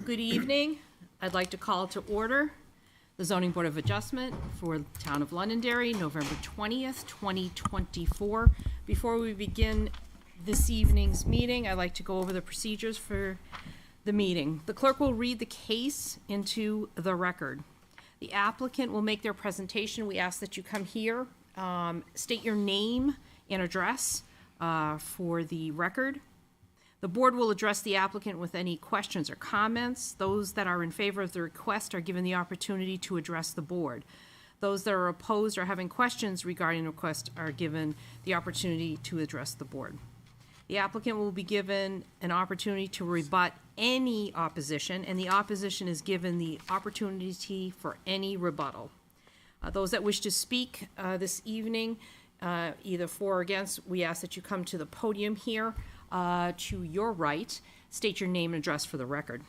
Good evening. I'd like to call to order the Zoning Board of Adjustment for the Town of Londonderry, November 20th, 2024. Before we begin this evening's meeting, I'd like to go over the procedures for the meeting. The clerk will read the case into the record. The applicant will make their presentation. We ask that you come here, state your name and address for the record. The board will address the applicant with any questions or comments. Those that are in favor of the request are given the opportunity to address the board. Those that are opposed or having questions regarding the request are given the opportunity to address the board. The applicant will be given an opportunity to rebut any opposition, and the opposition is given the opportunity for any rebuttal. Those that wish to speak this evening, either for or against, we ask that you come to the podium here to your right, state your name and address for the record.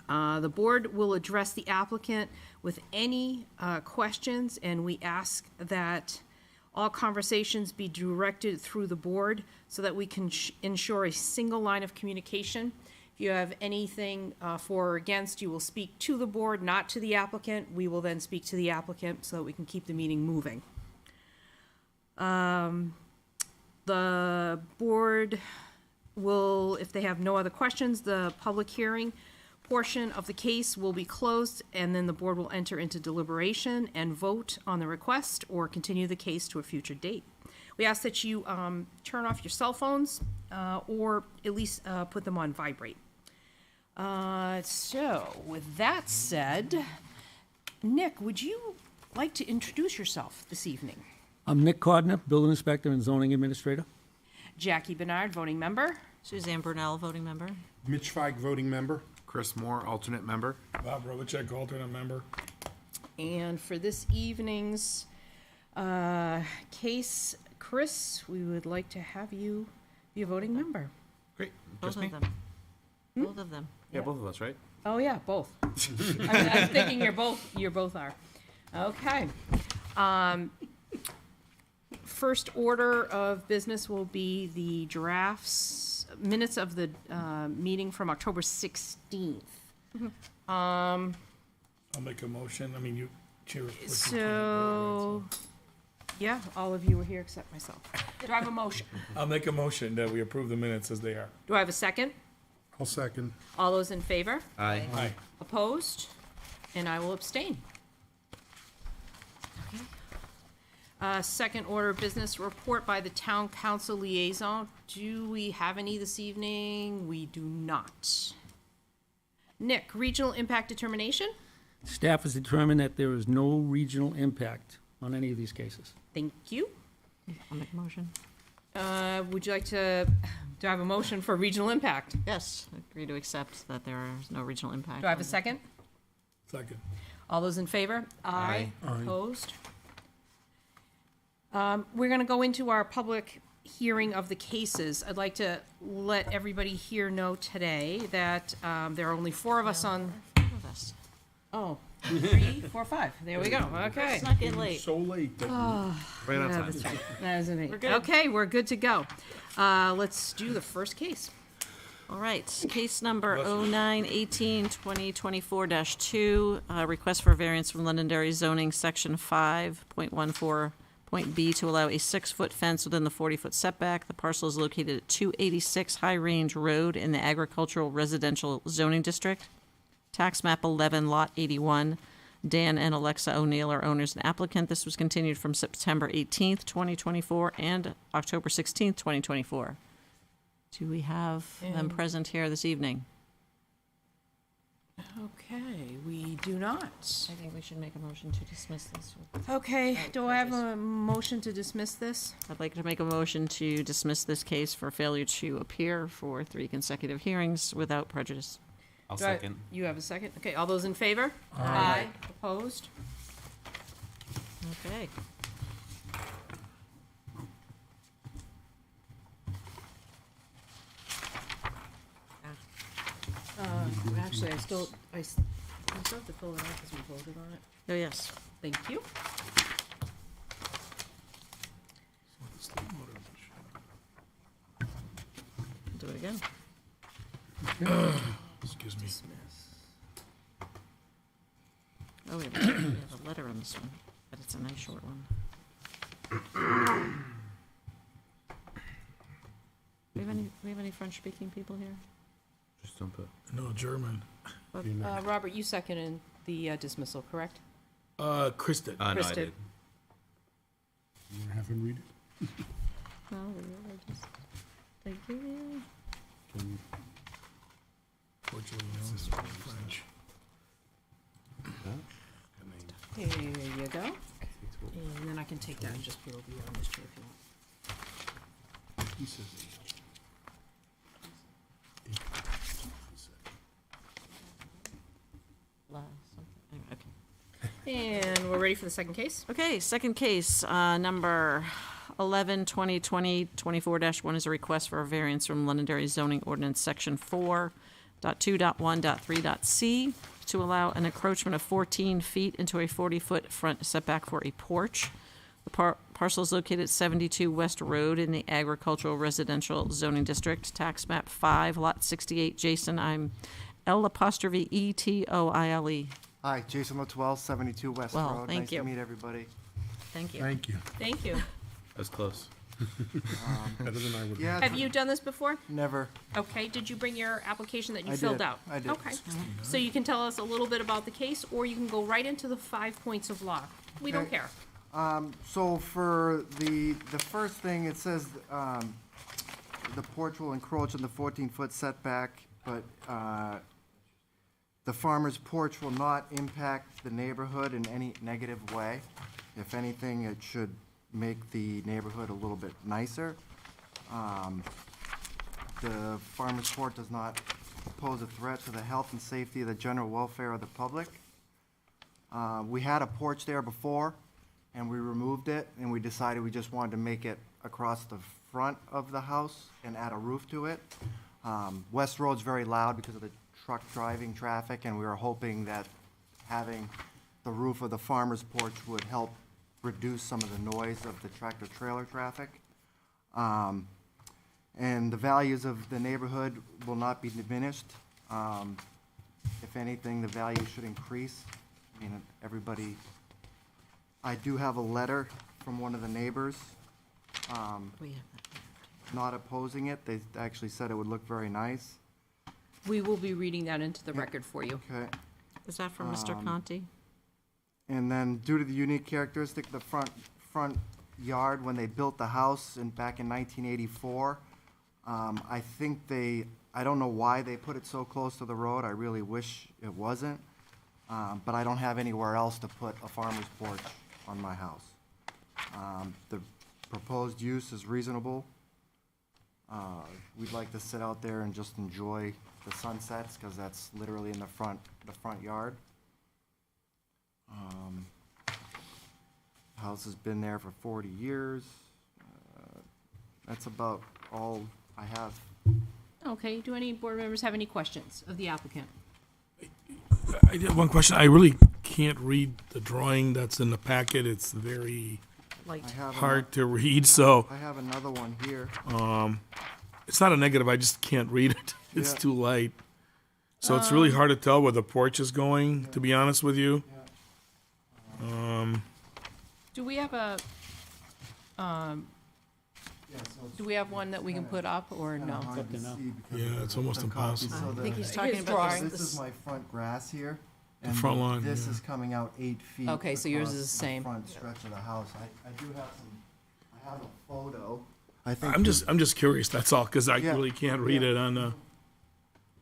The board will address the applicant with any questions, and we ask that all conversations be directed through the board so that we can ensure a single line of communication. If you have anything for or against, you will speak to the board, not to the applicant. We will then speak to the applicant so that we can keep the meeting moving. The board will, if they have no other questions, the public hearing portion of the case will be closed, and then the board will enter into deliberation and vote on the request or continue the case to a future date. We ask that you turn off your cell phones or at least put them on vibrate. So with that said, Nick, would you like to introduce yourself this evening? I'm Nick Codner, Building Inspector and Zoning Administrator. Jackie Bernard, voting member. Suzanne Brunel, voting member. Mitch Feig, voting member. Chris Moore, alternate member. Bob Robichek, alternate member. And for this evening's case, Chris, we would like to have you be a voting member. Great. Both Just me? of them. Both of them. Yeah, both of us, right? Oh yeah, both. I'm thinking you're both are. Okay. First order of business will be the minutes of the meeting from October 16th. I'll make a motion. I mean, you, Chair. So, yeah, all of you were here except myself. Do I have a motion? I'll make a motion that we approve the minutes as they are. Do I have a second? I'll second. All those in favor? Aye. Aye. Opposed? And I will abstain. Second order of business, report by the town council liaison. Do we have any this evening? We do not. Nick, regional impact determination? Staff has determined that there is no regional impact on any of these cases. Thank you. I'll make a motion. Would you like to, do I have a motion for regional impact? Yes, agree to accept that there is no regional impact. Do I have a second? Second. All those in favor? Aye. Opposed? We're going to go into our public hearing of the cases. I'd like to let everybody here know today that there are only 4 of us on. Oh, 3, 4, 5. There we go. Okay. Snuck in late. So late. Right on Yeah, time. that's right. That is amazing. We're good. Okay, we're good to go. Let's do the first case. All right, case number 09-18-2024-2, request for variance from Londonderry zoning, section 5.14. Point B, to allow a 6-foot fence within the 40-foot setback. The parcel is located at 286 High Range Road in the Agricultural Residential Zoning District. Tax map 11, lot 81. Dan and Alexa O'Neill are owners and applicant. This was continued from September 18th, 2024 and October 16th, 2024. Do we have them present here this evening? Okay, we do not. I think we should make a motion to dismiss this. Okay, do I have a motion to dismiss this? I'd like to make a motion to dismiss this case for failure to appear for 3 consecutive hearings without prejudice. I'll Do I- second. You have a second? Okay, all those in favor? Aye. Opposed? Okay. Actually, I still have to fill it out because we voted on it. Oh, yes. Thank you. Do it again. Excuse excuse me. Oh, we have a letter on this one, but it's a nice short one. We have any French-speaking people here? Just don't put. No, German. Robert, you seconded the dismissal, correct? Chris did. No, I Kristen. did. You wanna have him read it? No, we're just, thank you. Fortunately, no, French. Here you go. And then I can take that and just put it over here on this chair if you want. He says Okay. And we're ready for the second case? Okay, second case, number 11, 2020, 24-1 is a request for a variance from Londonderry zoning ordinance section 4.2.1.3.c to allow an encroachment of 14 feet into a 40-foot front setback for a porch. The parcel is located at 72 West Road in the agricultural residential zoning district, tax map 5, lot 68. Jason, I'm L'Etoile. Hi, Jason Latwell, 72 West Well, Road. thank Nice you. to meet everybody. Thank you. Thank you. Thank you. That's close. Better than I would. Yeah, Have you done this before? never. Okay, did you bring your application that you I filled did. out? I did. Okay, so you can tell us a little bit about the case, or you can go right into the 5 points of law. We don't Okay. care. So for the first thing, it says the porch will encroach on the 14-foot setback, but the farmer's porch will not impact the neighborhood in any negative way. If anything, it should make the neighborhood a little bit nicer. The farmer's porch does not pose a threat to the health and safety of the general welfare of the public. We had a porch there before, and we removed it, and we decided we just wanted to make it across the front of the house and add a roof to it. West Road's very loud because of the truck driving traffic, and we were hoping that having the roof of the farmer's porch would help reduce some of the noise of the tractor-trailer traffic. And the values of the neighborhood will not be diminished. If anything, the value should increase. I mean, everybody, I do have a letter from one of the neighbors, We have not opposing it. They actually said it would look very nice. We will be reading that into the record for you. Okay. that. Is that from Mr. Conti? And then due to the unique characteristic, the front yard, when they built the house back in 1984, I think I don't know why they put it so close to the road. I really wish it wasn't. But I don't have anywhere else to put a farmer's porch on my house. The proposed use is reasonable. We'd like to sit out there and just enjoy the sunsets, because that's literally in the front yard. The house has been there for 40 years. That's about all I have. Okay, do any board members have any questions of the applicant? I did one question. I really can't read the drawing that's in the packet. It's very Like, I have hard to read, so I have another one here. it's not a negative. I just can't read it. It's Yeah. too light. So it's really hard to tell where the porch is going, to be honest with you. do we have a, do we have one that we can put up, or no? Hard to to know. see because Yeah, of it's the almost copy. impossible. So I think the- he's talking His about drawing. This is my front grass here. The and front lawn, This yeah. is coming out 8 feet. Okay, so yours across is the same. Front stretch of the house. I do have I have a photo. I think. I'm just curious, that's all, because I Yeah. really can't read Yeah. it on the,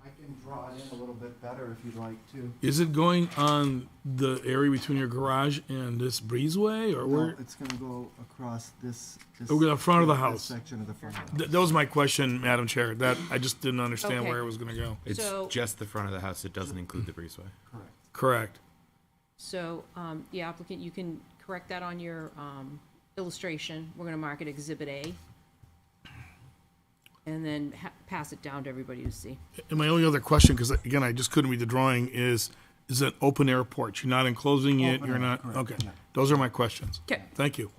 I can draw it in a little bit better if you'd like to. is it going on the area between your garage and this breezeway, or No, where? it's gonna go across this. Over the front of the this house. Section of the front of the house. That was my question, Madam Chair, that, I just didn't understand Okay. where it was gonna go. It's So- just the front of the house. It doesn't include the breezeway. Correct. Correct. So, the applicant, you can correct that on your, illustration. We're gonna mark it Exhibit A. And then pass it down to everybody to see. And my only other question, because again, I just couldn't read the drawing, is an open air porch? You're not enclosing it, Open you're air, not, correct, okay. yeah. Those are my questions. Okay. Thank you.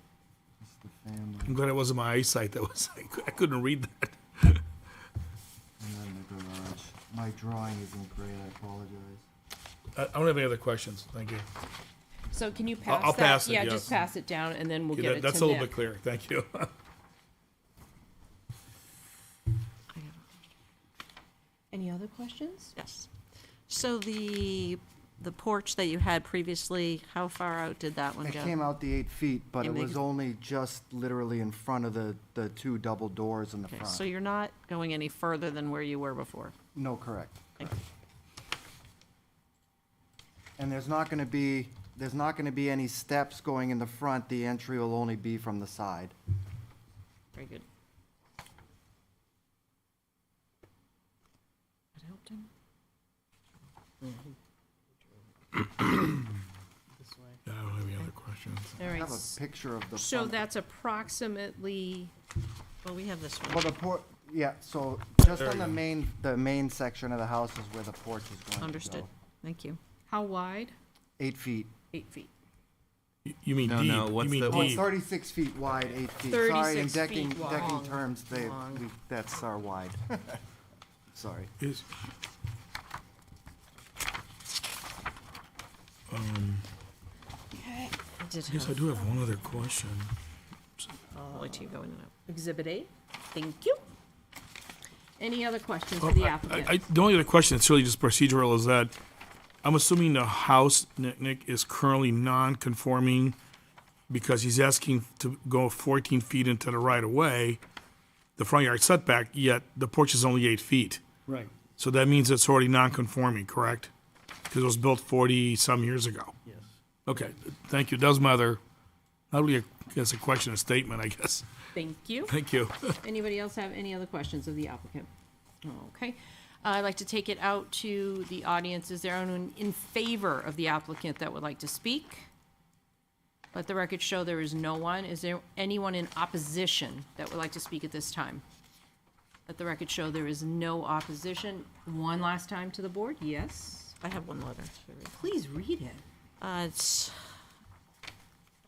The family, I'm glad it wasn't my eyesight that was, I couldn't read that. and then the garage. My drawing isn't great, I apologize. I don't have any other questions, thank you. So can you pass that? I'll pass it, Yeah, yes. just pass it down, and then we'll Yeah, get it to that's a little Nick. bit clearer, thank you. Any other questions? Yes. So the porch that you had previously, how far out did that one It go? came out the 8 feet, but Yeah, it was because- only just literally in front of the two double doors in the Okay, front. so you're not going any further than where you were before? No, correct. Thank you. And there's not gonna be any steps going in the front, the entry will only be from the side. Very good. That helped him? Yeah, I don't have any other questions. All I right, have a picture of the so front. that's approximately, Well, we have this one. Well, yeah, so just There on you the main section of the house is where the porch is going to go. Understood. Thank you. how wide? 8 feet. 8 feet. You mean No, deep, no, you what's mean the- Oh, it's deep. 36 feet wide, 8 feet. Sorry, in 36 decking, feet decking long. terms, Long. that's our wide. Sorry. Is, I did I guess I have, do have one other question. I'll let you go in and out. Exhibit A, thank you. Any other questions Oh, for the I- applicant? The only other question, it's really just procedural, is that I'm assuming the house, Nick, is currently non-conforming because he's asking to go 14 feet into the right-of-way, the front yard setback, yet the porch is only 8 feet. Right, So that means it's already non-conforming, correct? Because it was built 40-some years ago. yes. Okay, thank you. That was my other, not really, I guess, a question, a statement, I guess. Thank you. Thank you. Anybody else have any other questions of the applicant? Okay. I'd like to take it out to the audience. Is there anyone in favor of the applicant that would like to speak? Let the record show there is no one. Is there anyone in opposition that would like to speak at this time? Let the record show there is no opposition. One last time to the board, yes? I have one letter to read. Please read it. It's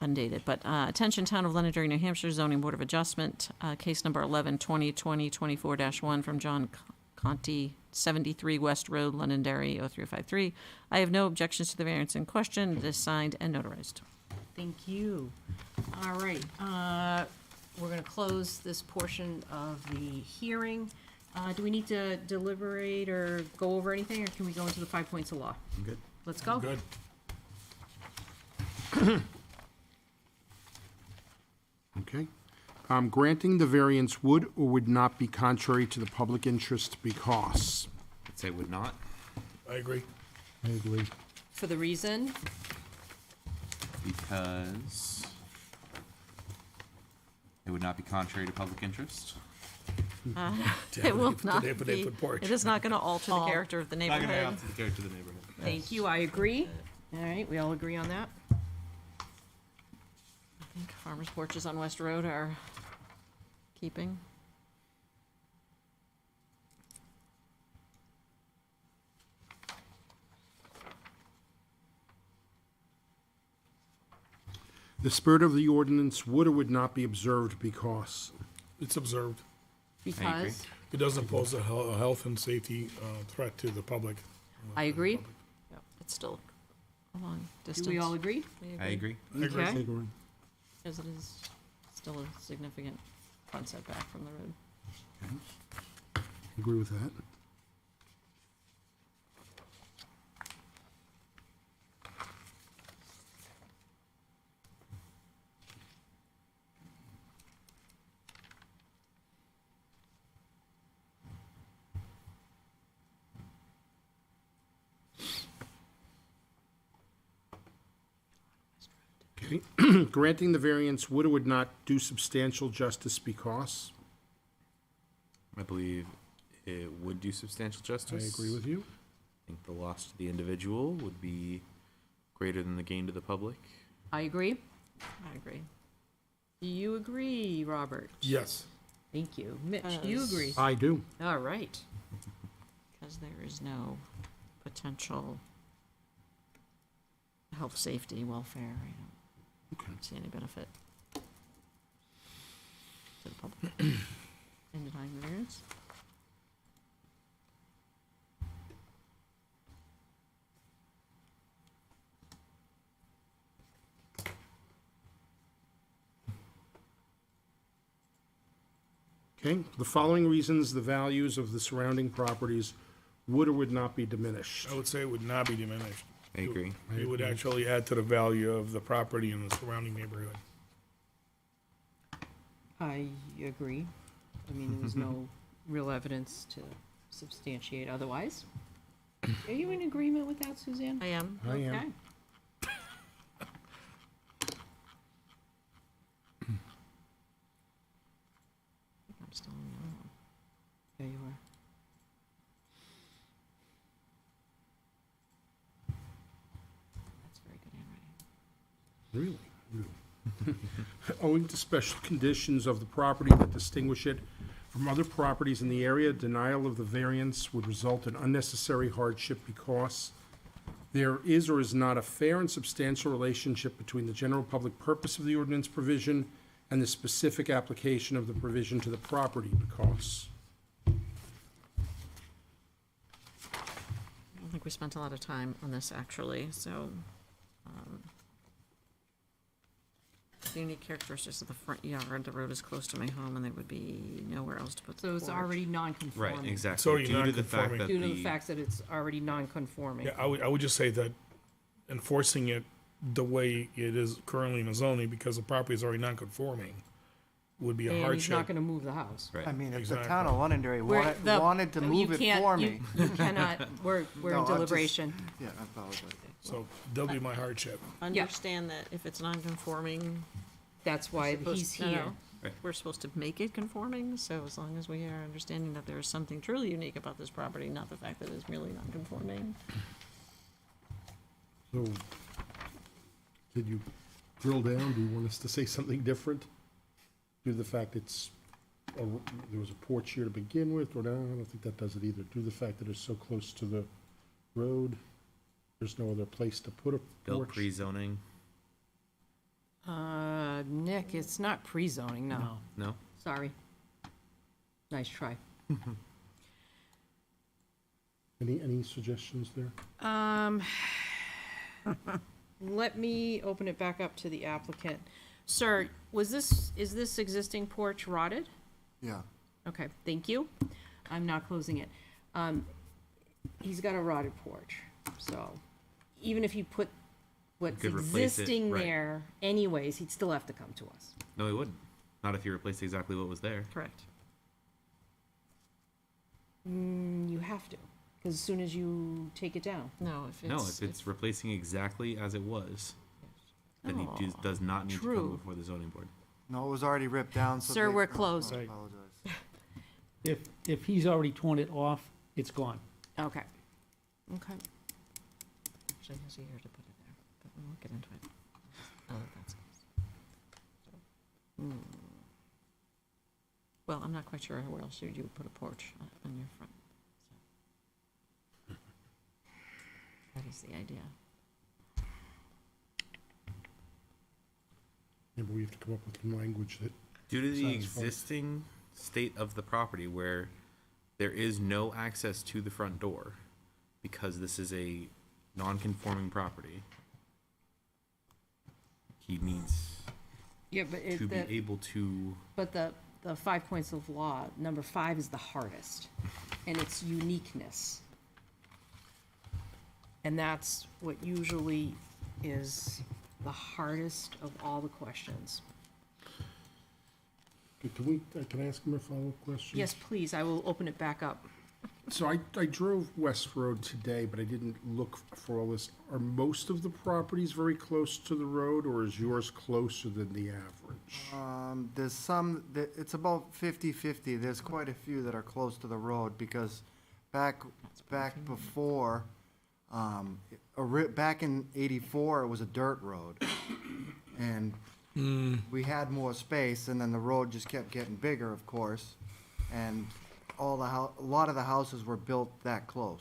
undated, but attention, Town of Londonderry, New Hampshire Zoning Board of Adjustment, case number 11-2020-24-1 from John Conti, 73 West Road, Londonderry, 03053. I have no objections to the variance in question. It is signed and notarized. Thank you. All right, we're gonna close this portion of the hearing. Do we need to deliberate or go over anything, or can we go into the 5 points of law? I'm good. Let's go. Good. Okay. Granting the variance would or would not be contrary to the public interest because. I'd say would not. I agree. I agree. For the reason, Because it would not be contrary to public interest. It will Did not they be, put porch? it is not going to alter the Oh. character of the Not gonna neighborhood. have to compare it to the neighborhood. thank you, I agree. All right, we all agree on that? I think farmers' porches on West Road are keeping. The spirit of the ordinance would or would not be observed because. It's observed. Because, It doesn't pose a health and safety threat to the public. I agree. Yep, it's still a long Do distance. we all agree? I agree. Okay. I agree. Because it is still a significant front setback from the road. Agree with that. Okay. Granting the variance would or would not do substantial justice because. I believe it would do substantial I justice. agree with you. I think the loss to the individual would be greater than the gain to the public. I agree. I agree. Do you agree, Robert? Yes. Thank you. Mitch, do you agree? I do. All right. Because there is no potential health, safety, welfare. I Okay. don't see any benefit to the public in denying the variance. Okay, for the following reasons, the values of the surrounding properties would or would not be diminished. I would say it would not be diminished. I agree. It would actually add to the value of the property in the surrounding neighborhood. I agree. I mean, there's no real evidence to substantiate otherwise. Are you in agreement with that, Suzanne? I am. I am. Okay. I'm still on the other one. There you are. That's very good handwriting. Really? Owing to special conditions of the property that distinguish it from other properties in the area, denial of the variance would result in unnecessary hardship because there is or is not a fair and substantial relationship between the general public purpose of the ordinance provision and the specific application of the provision to the property because. I don't think we spent a lot of time on this, actually, so, the unique characteristics of the front yard, the road is close to my home, and there would be nowhere else to put the So it's porch. already non-conforming. Right, exactly. It's already Due to the fact non-conforming. that Due to the fact that it's already non-conforming. Yeah, I would just say that enforcing it the way it is currently in the zoning, because the property is already non-conforming, would be a And he's not hardship. gonna move the house. Right. I mean, if the Exactly. town of Londonderry We're- the- wanted to you move it can't- for you- me. You cannot, we're No, in I'm just- deliberation. Yeah, I apologize. So that'll be my hardship. Understand that if it's non-conforming, That's why supposed- he's no, here. no. Right. We're supposed to make it conforming, so as long as we are understanding that there is something truly unique about this property, not the fact that it's merely non-conforming. So, did you drill down? Do you want us to say something different? Due to the fact there was a porch here to begin with, or no, I don't think that does it either. Due to the fact that it's so close to the road, there's no other place to put a Built porch. pre-zoning? Nick, it's not pre-zoning, no. No? Sorry. Nice try. Any suggestions there? Let me open it back up to the applicant. Sir, is this existing porch rotted? Yeah. Okay, thank you. I'm not closing it. He's got a rotted porch, so even if you put what's Could replace it, existing right. there anyways, he'd still have to come to us. No, he wouldn't. Not if you replaced exactly what was there. Correct. You have to, because as soon as you take it down. No, if No, it's, if it's replacing exactly as it was, then he Oh, does not need to true. come before the zoning board. No, it was already ripped down, so. Sir, they- we're oh, closed. I Right. apologize. If he's already torn it off, it's gone. Okay. Okay. actually has a year to put it there, but we won't get into it. Now that that's- Well, I'm not quite sure where else you would put a porch on your front. So. That is the idea. Maybe we have to come up with some language that, Due to the Satisfying. existing state of the property where there is no access to the front door, because this is a non-conforming property, he needs Yeah, but to be able to, but the 5 points of law, number 5 is the hardest, and it's uniqueness. And that's what usually is the hardest of all the questions. can I ask him a follow-up question? Yes, please, I will open it back up. So I drove West Road today, but I didn't look for all this. Are most of the properties very close to the road, or is yours closer than the average? There's some, it's about 50/50. There's quite a few that are close to the road because back before, back in '84, it was a dirt road. And we had more space, and then the road just kept getting bigger, of course. And a lot of the houses were built that close.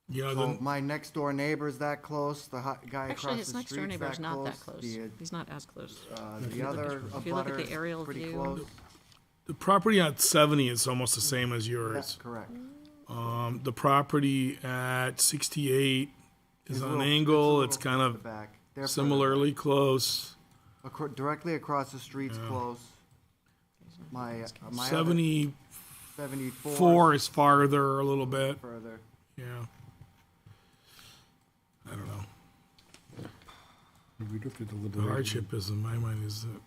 You know, So then, my next door neighbor's that close, the guy Actually, across his the next door street's neighbor is that not that close. close. He's not as close. The other If you look at the abutter aerial is pretty view- close. the property at 70 is almost the same as That's yours. correct. The property at 68 is It's a on little- an angle. a It's little kind further of back. They're further similarly close. back. Directly across the street's close. My other 74 74 is farther a little bit, further. yeah. I don't know. We'd have to The deliberate. hardship is, in my mind, is that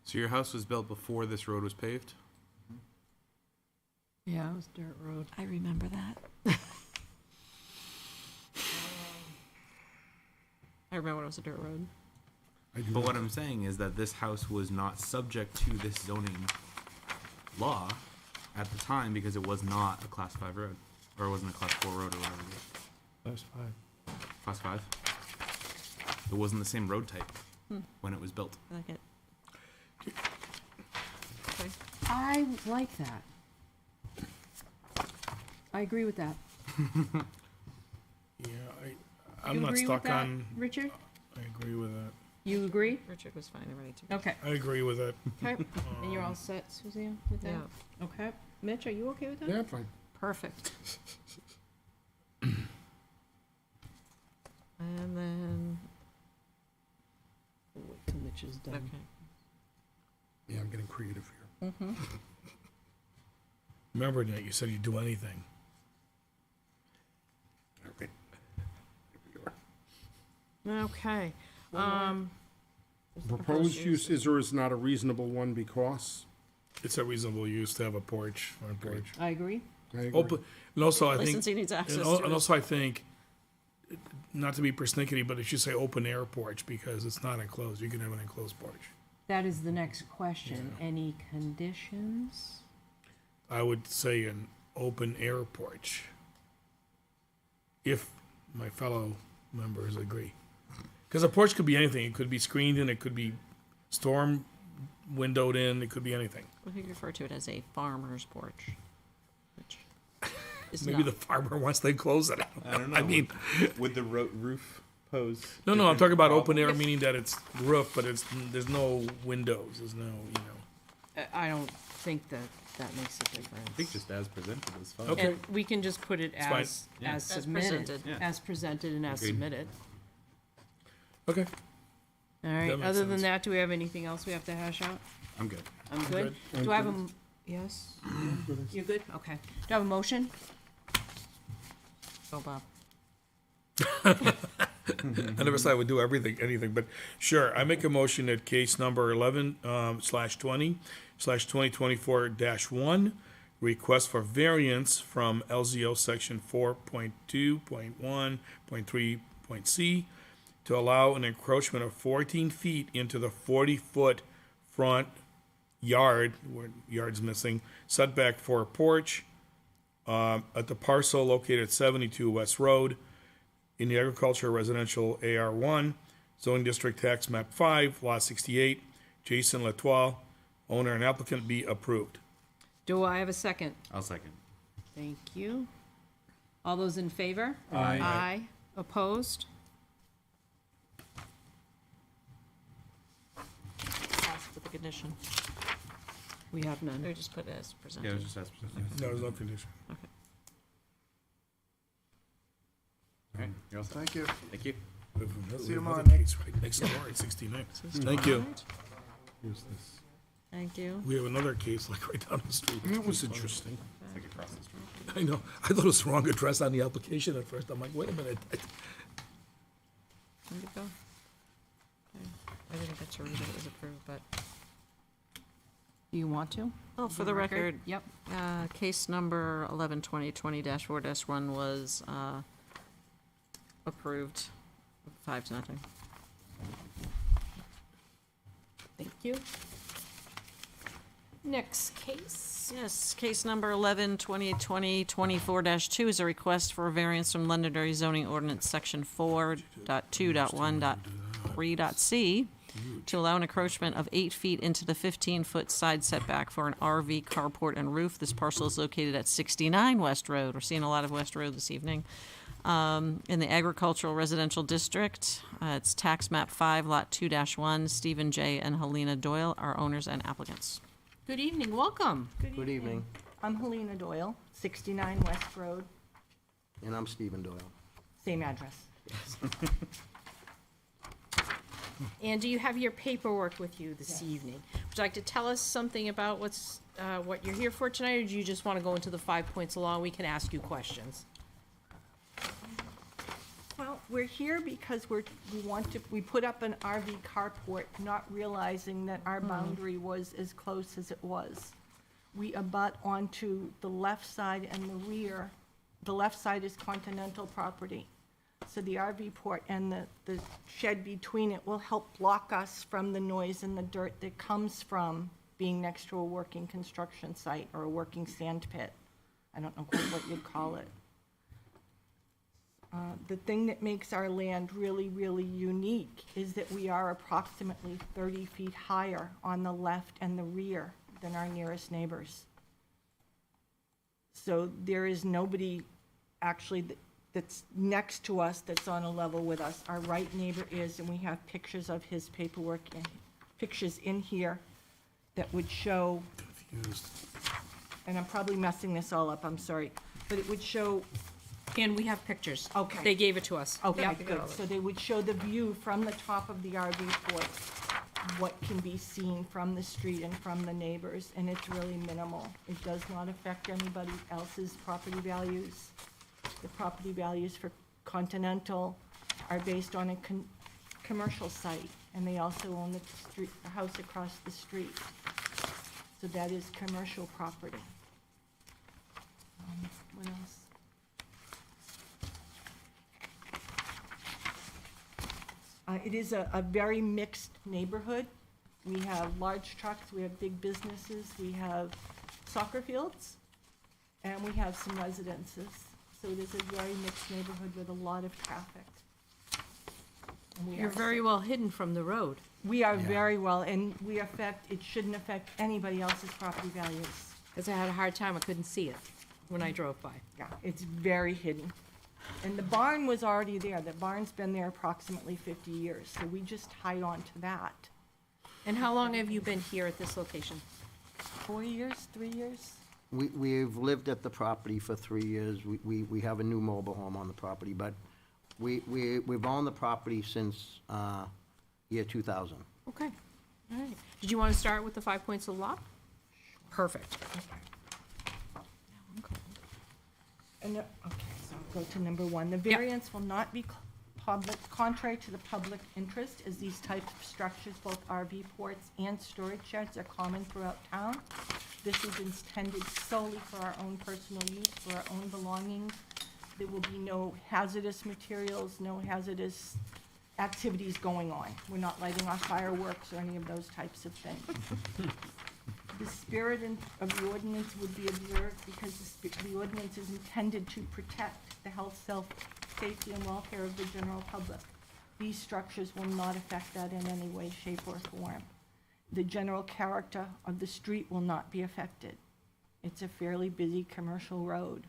So your house was built before this road was paved? Yeah, it was dirt road. I remember that. I remember when it was a dirt road. But what I'm saying is that this house was not subject to this zoning law at the time because it was not a class 5 road, or it wasn't a class 4 road or whatever it is. That's fine. Class 5? It wasn't the same road type when it was built. I like it. Okay. I like that. I agree with that. Yeah, You I'm not agree with stuck that, on, Richard? I agree with that. You agree? Richard was fine already too. Okay. I agree with it. Okay. And you're all set, Suzanne, with that? Yeah. Okay. Mitch, are you okay with that? Yeah, fine. Perfect. And then, Wait till Mitch is done. okay. Yeah, I'm getting creative here. Remember, Nate, you said you'd do anything. Okay. Here we are. Okay. Proposed use is or is not a reasonable one because? It's a reasonable use to have a porch, front porch. I agree. I agree. Open, and also I think, Licensee needs access and to it. also I think, not to be persnickety, but it should say open air porch because it's not enclosed. You can have an enclosed porch. That is the next question. Any conditions? I would say an open air porch. If my fellow members agree. Because a porch could be anything. It could be screened in, it could be storm windowed in, it could be anything. We could refer to it as a farmer's porch, which is Maybe not. the farmer wants to close it. I don't know. I mean, would the roof pose? no, I'm talking about open air, Yes. meaning that it's roof, but there's no windows, there's no, you know. I don't think that makes a difference. I think just as presented is fine. Okay. And we can just put it fine. as, Yeah. as As submitted. presented. Yeah. As presented and as Agreed. submitted. Okay. All right, makes other than sense. that, do we have anything else we have to hash out? I'm good. I'm good. Do I have a, yes? You're good? Okay. Do I have a motion? Go, Bob. I never said I would do anything, but sure, I make a motion that case number 11/20/2024-1, request for variance from LZO section 4.2.1.3.c to allow an encroachment of 14 feet into the 40-foot front yard, where yard's missing, setback for a porch, at the parcel located at 72 West Road, in the agriculture residential AR1, zoning district tax map 5, lot 68, Jason Latoile, owner and applicant, be approved. Do I have a second? I'll second. Thank you. All those in favor? Aye. Aye. Opposed? Ask with the condition. We have none. Or just put it as Yeah, it presented. was just as presented. No, there's no condition. All right, you're all set. Thank you. Thank you. We have another- See you we have tomorrow, another Nick. case right next door at 69. Thank you. Here's this. Thank you. We have another case like right down the street. That was interesting. It's like across the street. I know. I thought it was the wrong address on the application at first. I'm like, wait a minute. Where'd it go? Okay. I didn't get to read it, it was approved, but. Do you want to? Oh, for the record, Yep. case number 11/20/20-4-1 was approved 5-0. Thank you. Next case. Yes, case number 11/20/20-24-2 is a request for a variance from Londonderry zoning ordinance section 4.2.1.3.c to allow an encroachment of 8 feet into the 15-foot side setback for an RV carport and roof. This parcel is located at 69 West Road. We're seeing a lot of West Road this evening. In the agricultural residential district, it's tax map 5, lot 2-1. Stephen J. and Helena Doyle are owners and applicants. Good evening, welcome. Good evening. I'm Helena Doyle, 69 West Road, And I'm Stephen Doyle. same address. And do you have your paperwork with you this evening? Would you like to tell us something about what you're here for tonight, or do you just want to go into the 5 points along? We can ask you questions. Well, we're here because we put up an RV carport, not realizing that our boundary was as close as it was. We abut onto the left side and the rear. The left side is Continental property. So the RV port and the shed between it will help block us from the noise and the dirt that comes from being next to a working construction site or a working sand pit. I don't know quite what you'd call it. The thing that makes our land really, really unique is that we are approximately 30 feet higher on the left and the rear than our nearest neighbors. So there is nobody actually that's next to us that's on a level with us. Our right neighbor is, and we have pictures of his paperwork and pictures in here that would show, Confused. and I'm probably messing this all up, I'm sorry, but it would show. And we have pictures. Okay. They gave it to us. Okay, Yeah. good. So they would show the view from the top of the RV port, what can be seen from the street and from the neighbors, and it's really minimal. It does not affect anybody else's property values. The property values for Continental are based on a commercial site, and they also own the house across the street. So that is commercial property. What else? It is a very mixed neighborhood. We have large trucks, we have big businesses, we have soccer fields, and we have some residences. So it is a very mixed neighborhood with a lot of traffic. And we You're are very well hidden from the road. We are very well, and it shouldn't affect anybody else's property values. Because I had a hard time, I couldn't see it when I drove by. Yeah, it's very hidden. And the barn was already there. The barn's been there approximately 50 years, so we just tied on to that. And how long have you been here at this location? 4 years, 3 years? We've lived at the property for 3 years. We have a new mobile home on the property, but we've owned the property since year 2000. Okay, all right. Did you want to start with the 5 points of the law? Perfect. And, okay, so I'll go to number 1. The variance will not be contrary to the public interest, as these types of structures, both RV ports and storage sheds, are common throughout town. This is intended solely for our own personal use, for our own belongings. There will be no hazardous materials, no hazardous activities going on. We're not lighting off fireworks or any of those types of things. The spirit of the ordinance would be observed because the ordinance is intended to protect the health, safety, and welfare of the general public. These structures will not affect that in any way, shape, or form. The general character of the street will not be affected. It's a fairly busy commercial road.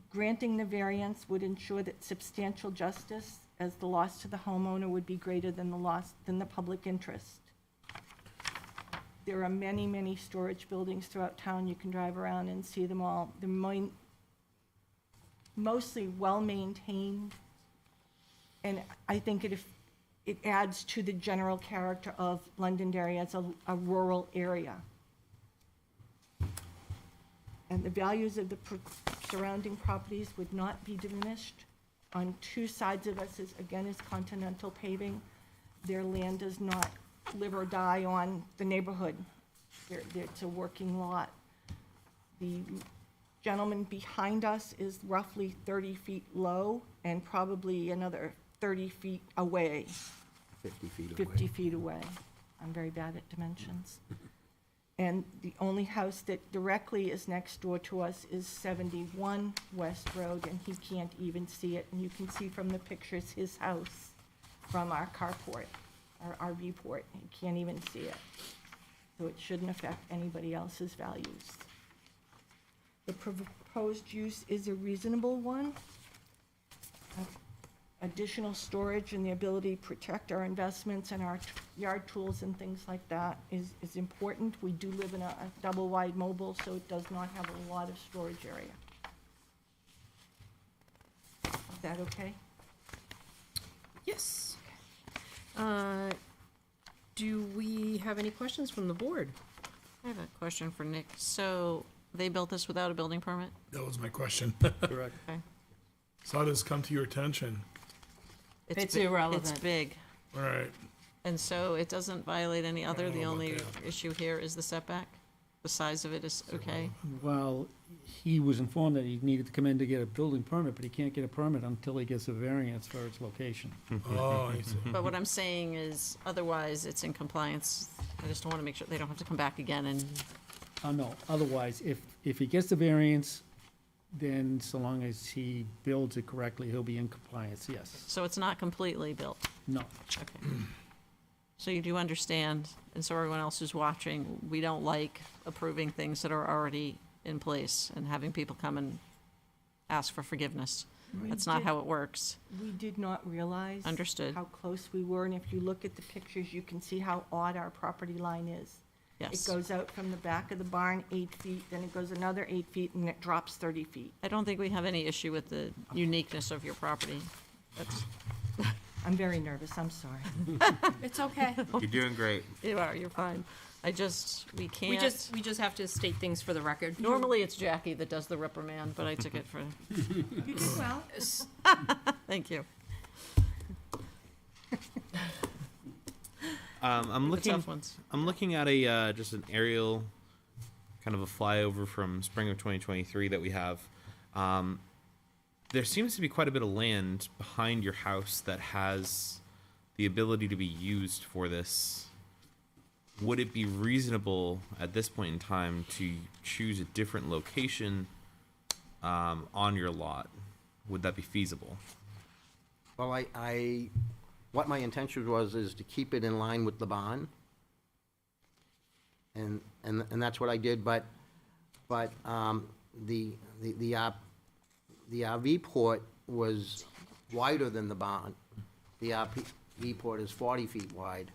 Granting the variance would ensure that substantial justice, as the loss to the homeowner would be greater than the public interest. There are many, many storage buildings throughout town. You can drive around and see them all. They're mostly well-maintained, and I think it adds to the general character of Londonderry as a rural area. And the values of the surrounding properties would not be diminished. On 2 sides of us is Continental Paving. Their land does not live or die on the neighborhood. It's a working lot. The gentleman behind us is roughly 30 feet low and probably another 30 feet away, 50 feet away. 50 feet away. I'm very bad at dimensions. And the only house that directly is next door to us is 71 West Road, and he can't even see it. And you can see from the pictures his house from our carport, our RV port. He can't even see it. So it shouldn't affect anybody else's values. The proposed use is a reasonable one. Additional storage and the ability to protect our investments and our yard tools and things like that is important. We do live in a double-wide mobile, so it does not have a lot of storage area. Is that okay? Yes. Do we have any questions from the board? I have a question for Nick. So they built this without a building permit? That was my question. Correct. Okay. So how does this come to your attention? It's bi- irrelevant. It's big. All right, And so it doesn't violate any other, don't the know about only that. issue here is the setback? The size of it is okay? Well, he was informed that he needed to come in to get a building permit, but he can't get a permit until he gets a variance for its location. oh, I see. But what I'm saying is, otherwise, it's in compliance. I just want to make sure they don't have to come back again and, No, otherwise, if he gets the variance, then so long as he builds it correctly, he'll be in compliance, yes. so it's not completely built. No, Okay. So you do understand, and so everyone else who's watching, we don't like approving things that are already in place and having people come and ask for forgiveness. That's not how it works. We did not realize. Understood. How close we were, and if you look at the pictures, you can see how odd our property line is. It Yes. goes out from the back of the barn 8 feet, then it goes another 8 feet, and it drops 30 feet. I don't think we have any issue with the uniqueness of your property. That's, I'm very nervous, I'm sorry. It's okay. You're doing great. you're fine. We can't. We just have to state things for the record. Normally, it's Jackie that does the reprimand, but I took it for, You do well. thank you. I'm The looking. tough ones. I'm looking at a just an aerial, kind of a flyover from spring of 2023 that we have. There seems to be quite a bit of land behind your house that has the ability to be used for this. Would it be reasonable at this point in time to choose a different location on your lot? Would that be feasible? Well, what my intention was is to keep it in line with the barn. And that's what I did, but the RV port was wider than the barn. The RV port is 40 feet wide.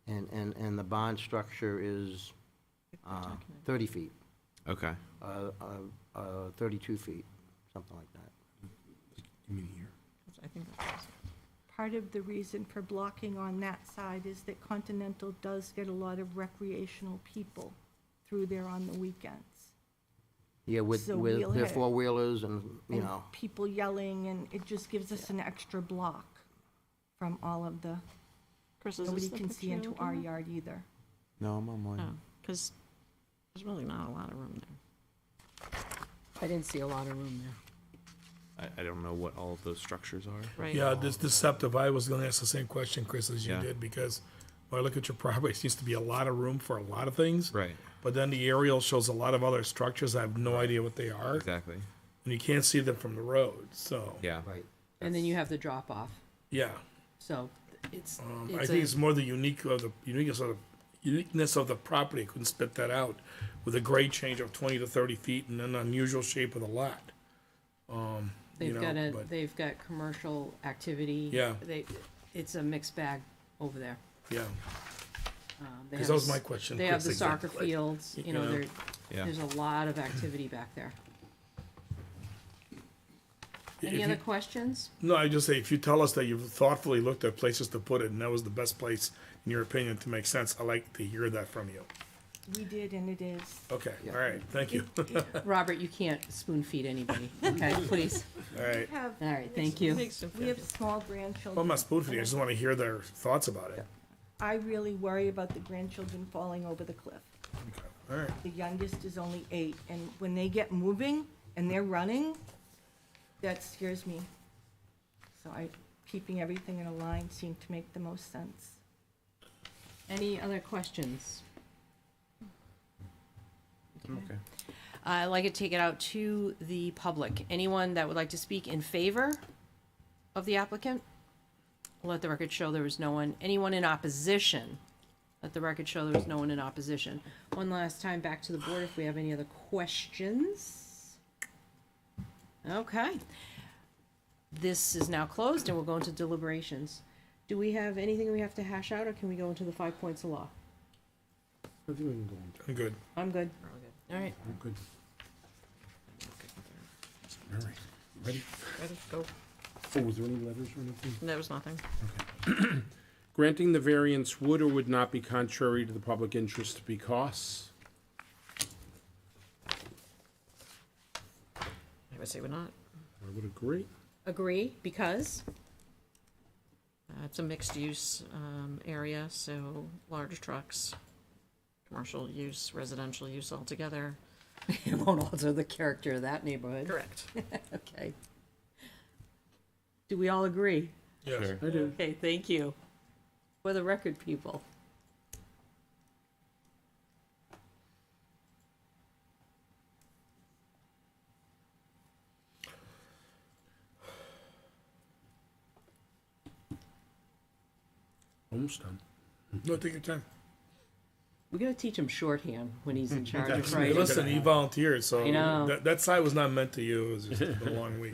And the barn structure is 30 feet, Okay. 32 feet, something like that. You mean here? I think that's. Part of the reason for blocking on that side is that Continental does get a lot of recreational people through there on the weekends. Yeah, with So their we'll have- four-wheelers and, you And know, people yelling, and it just gives us an extra block from all of the, Chris, is nobody this the can picture see you're into looking our at? yard either. No, I'm on mine. No, because there's really not a lot of room there. I didn't see a lot of room there. I don't know what all of those structures are. Right. Yeah, this deceptive, I was gonna ask the same question, Chris, as you Yeah. did, because when I look at your property, it seems to be a lot of room for a lot of things. Right. But then the aerial shows a lot of other structures, I have no idea what they are, Exactly. and you can't see them from the road, so, Yeah. right. And then you have the drop off, yeah. so it's, I think it's more the uniqueness of the property, I couldn't spit that out, with a grade change of 20 to 30 feet and an unusual shape of the lot. You know, they've got commercial activity. Yeah. It's a mixed bag over there. Yeah, They 'cause have that was the my s- question, They have Chris, the soccer exactly. fields, You know. Yeah. there's a lot of activity back there. If Any you- other questions? No, I just say, if you tell us that you've thoughtfully looked at places to put it, and that was the best place, in your opinion, to make sense, I like to hear that from you. We did, and it is. Okay, all right, thank you. Robert, you can't spoon feed anybody, okay, please. All right. We have, All right, thank you. we have small grandchildren. Well, I'm not spoon feeding, I just want to hear their thoughts about it. I really worry about the grandchildren falling over the cliff. Okay, all right. The youngest is only 8, and when they get moving and they're running, that scares me. So keeping everything in a line seemed to make the most sense. Any other questions? Okay. I'd like to take it out to the public. Anyone that would like to speak in favor of the applicant? Let the record show there was no one. Anyone in opposition? Let the record show there was no one in opposition. One last time back to the board if we have any other questions. Okay. This is now closed and we'll go into deliberations. Do we have anything we have to hash out or can we go into the 5 points of law? I think we can go into it. I'm good. I'm good. All right. I'm good. All right. Ready? Ready, go. Oh, was there any letters or anything? There was nothing. Granting the variance would or would not be contrary to the public interest because? I would say would not. I would agree. Agree, because? It's a mixed-use area, so large trucks, commercial use, residential use altogether. It won't alter the character of that neighborhood. Correct. Okay. Do we all agree? Yes. Sure. I do. Okay, thank you. For the record, people. Almost done. No, take your time. We gotta teach him shorthand when he's in charge of That's- writing. Listen, he volunteered, so I know. that side was not meant to you. It was just a long week.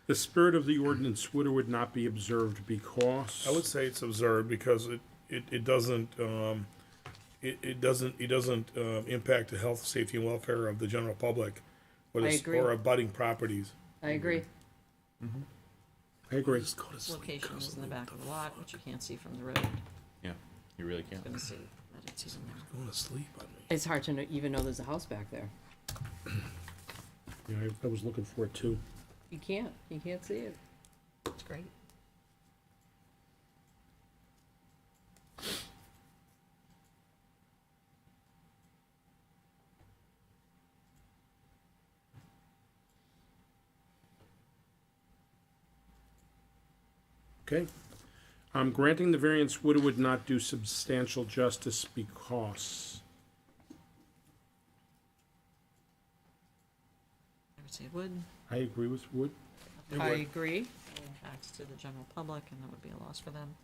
The spirit of the ordinance would or would not be observed because? I would say it's absurd because it doesn't impact the health, safety, and welfare of the general public or I the, agree. or abutting properties. I agree. I agree. Just go to sleep. Location is in the back of the lot, which you can't see from the road. Yeah, you really can't. Gonna see that it's even there. Going to sleep on me. It's hard to even know there's a house back there. Yeah, I was looking for it too. You can't see it. It's great. Okay. Granting the variance would or would not do substantial justice because? I would say it would. I agree with would. I agree. Impacts to the general public, and that would be a loss for them.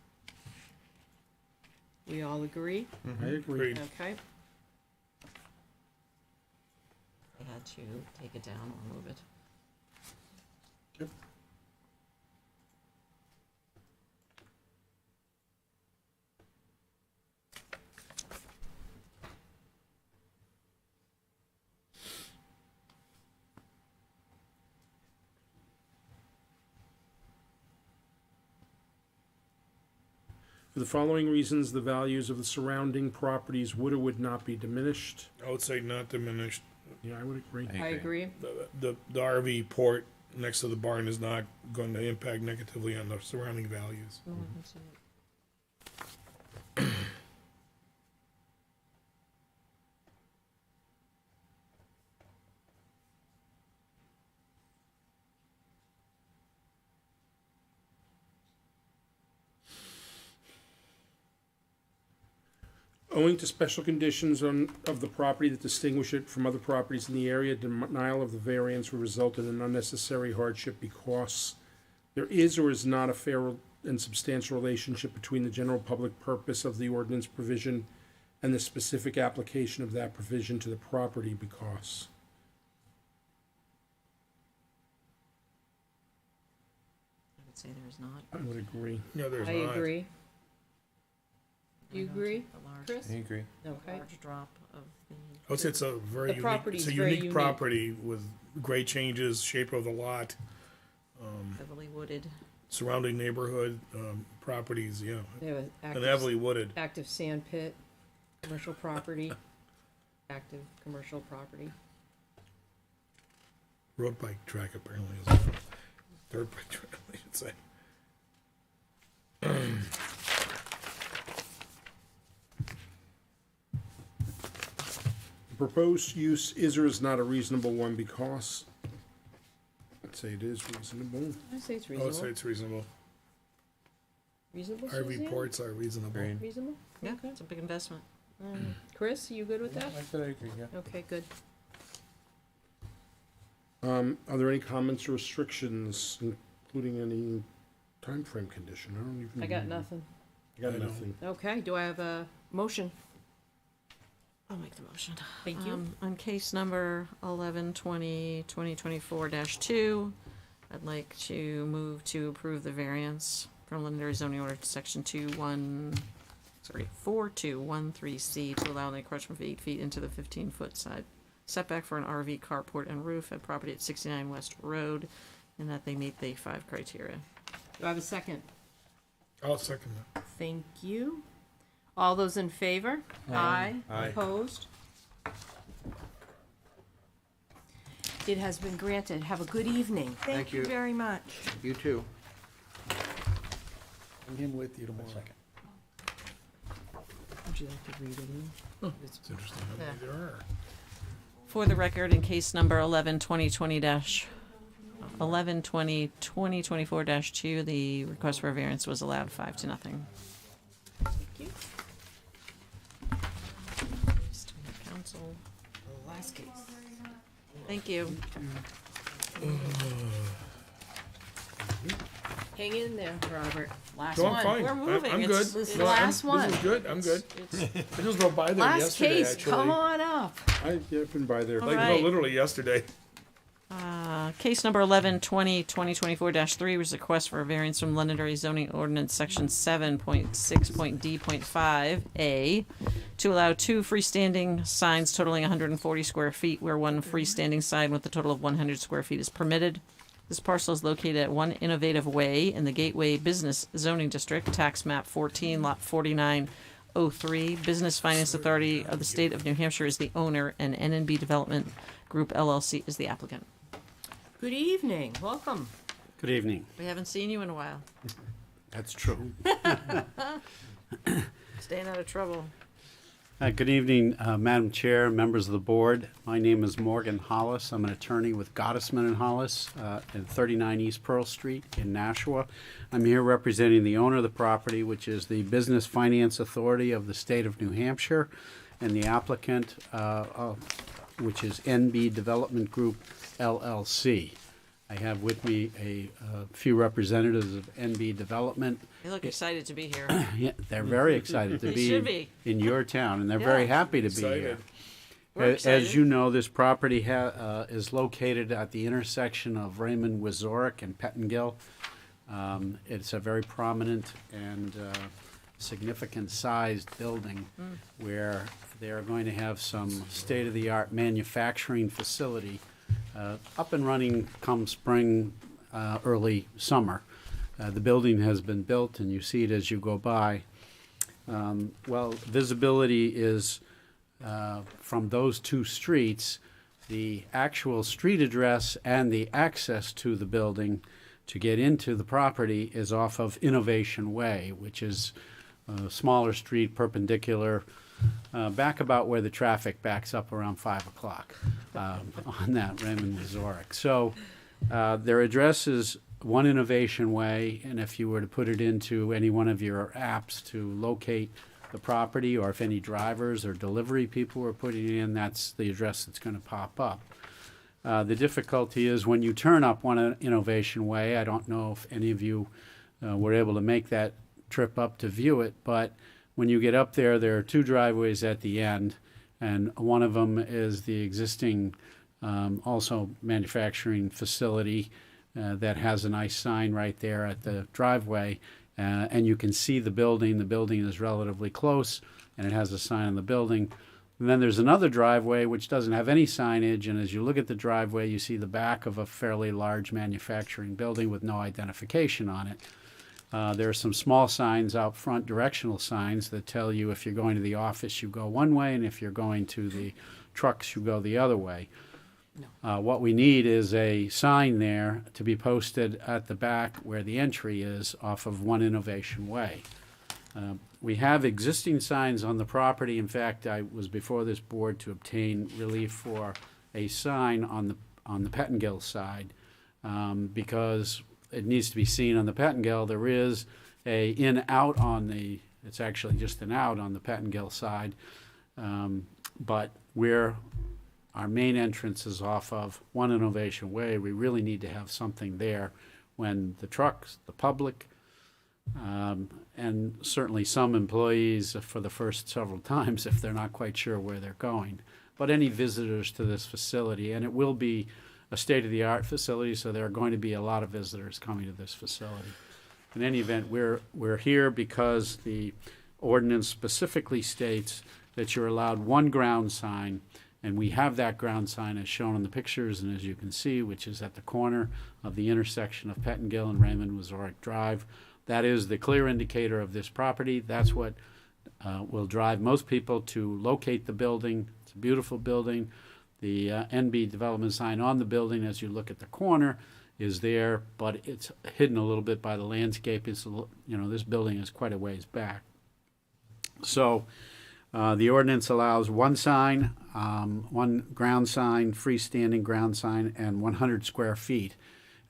We all agree? I agree. Agreed. Okay. They had to take it down or move it. Yep. For the following reasons, the values of the surrounding properties would or would not be diminished. I would say not diminished. Yeah, I would agree. I agree. The RV port next to the barn is not going to impact negatively on the surrounding values. No, I would say it. Owing to special conditions of the property that distinguish it from other properties in the area, denial of the variance will result in an unnecessary hardship because there is or is not a fair and substantial relationship between the general public purpose of the ordinance provision and the specific application of that provision to the property because. I would say there is not. I would agree. No, there's I not. agree. You agree, The large, Chris? I agree. Okay. large drop of the. I would say it's a very The unique, property's it's a very unique unique. property with great changes, shape of the lot, Heavily wooded. surrounding neighborhood, properties, yeah. They have an And heavily wooded. active sand pit, commercial property, active commercial property. Road bike track apparently is a dirt bike track, I should say. The proposed use is or is not a reasonable one because. I'd say it is reasonable. I say it's I would say reasonable. it's reasonable. Reasonable, RV Suzanne? ports are reasonable. Agreed. Reasonable? Yeah, Okay. it's a big investment. Chris, you good with that? I said I agree, yeah. Okay, good. Are there any comments or restrictions, including any time frame condition? I don't even. I got nothing. I got I know. nothing. Okay, do I have a motion? I'll make the motion. Thank you. On case number 11/20/2024-2, I'd like to move to approve the variance from Londonderry zoning order to section 4213C to allow an encroachment of 8 feet into the 15-foot side setback for an RV carport and roof at property at 69 West Road, and that they meet the 5 criteria. Do I have a second? I'll second that. Thank you. All those in favor? Aye. Aye. Opposed? It has been granted. Have a good evening. Thank you you. very much. You too. Bring him with you tomorrow. Would you like to read it? It's interesting how many there are. For the record, in case number 2024-2, the request for a variance was allowed 5-0. Council. Last case. Thank you. Hang in there, Robert. Last No, I'm one. fine. We're moving. I'm It's- good. This is No, the I'm- last one. This is good, I'm good. I just drove by there Last yesterday, case, actually. come on up. I've been by there. All Like, no, right. literally yesterday. Case number 2024-3 was a request for a variance from Londonderry zoning ordinance section 7.6.d.5A to allow 2 freestanding signs totaling 140 square feet where 1 freestanding sign with a total of 100 square feet is permitted. This parcel is located at 1 Innovative Way in the Gateway Business Zoning District, tax map 14, lot 4903. Business Finance Authority of the State of New Hampshire is the owner, and NNB Development Group LLC is the applicant. Good evening. Welcome. Good evening. We haven't seen you in a while. That's true. Staying out of trouble. Good evening, Madam Chair, members of the board. My name is Morgan Hollis. I'm an attorney with Gottesman and Hollis at 39 East Pearl Street in Nashua. I'm here representing the owner of the property, which is the Business Finance Authority of the State of New Hampshire, and the applicant, which is NB Development Group LLC. I have with me a few representatives of NB Development. They look excited to be here. Yeah, they're very excited to They be should be. in your town, and they're very Yeah. happy to be here. Excited. We're As excited. you know, this property is located at the intersection of Raymond Wazorek and Pettingill. It's a very prominent and significant sized building where they are going to have some state-of-the-art manufacturing facility up and running come spring, early summer. The building has been built, and you see it as you go by. Well, visibility is from those 2 streets. The actual street address and the access to the building to get into the property is off of Innovation Way, which is a smaller street perpendicular, back about where the traffic backs up around 5 o'clock on that Raymond Wazorek. So their address is 1 Innovation Way, and if you were to put it into any one of your apps to locate the property, or if any drivers or delivery people were putting it in, that's the address that's going to pop up. The difficulty is when you turn up 1 Innovation Way, I don't know if any of you were able to make that trip up to view it, but when you get up there, there are 2 driveways at the end, and one of them is the existing also manufacturing facility that has a nice sign right there at the driveway, and you can see the building. The building is relatively close, and it has a sign on the building. And then there's another driveway which doesn't have any signage, and as you look at the driveway, you see the back of a fairly large manufacturing building with no identification on it. There are some small signs out front, directional signs, that tell you if you're going to the office, you go one way, and if you're going to the trucks, you go the other way. What we need is a sign there to be posted at the back where the entry is off of 1 Innovation Way. We have existing signs on the property. In fact, I was before this board to obtain relief for a sign on the Pettingill side because it needs to be seen on the Pettingill. There is a in-out on the, it's actually just an out on the Pettingill side, but where our main entrance is off of 1 Innovation Way, we really need to have something there when the trucks, the public, and certainly some employees for the first several times if they're not quite sure where they're going. But any visitors to this facility, and it will be a state-of-the-art facility, so there are going to be a lot of visitors coming to this facility. In any event, we're here because the ordinance specifically states that you're allowed 1 ground sign And we have that ground sign as shown in the pictures and as you can see, which is at the corner of the intersection of Pettingill and Raymond Wazorek Drive. That is the clear indicator of this property. That's what will drive most people to locate the building. It's a beautiful building. The NB development sign on the building, as you look at the corner, is there, but it's hidden a little bit by the landscape. It's this building is quite a ways back. So the ordinance allows one sign, one ground sign, freestanding ground sign, and 100 square feet.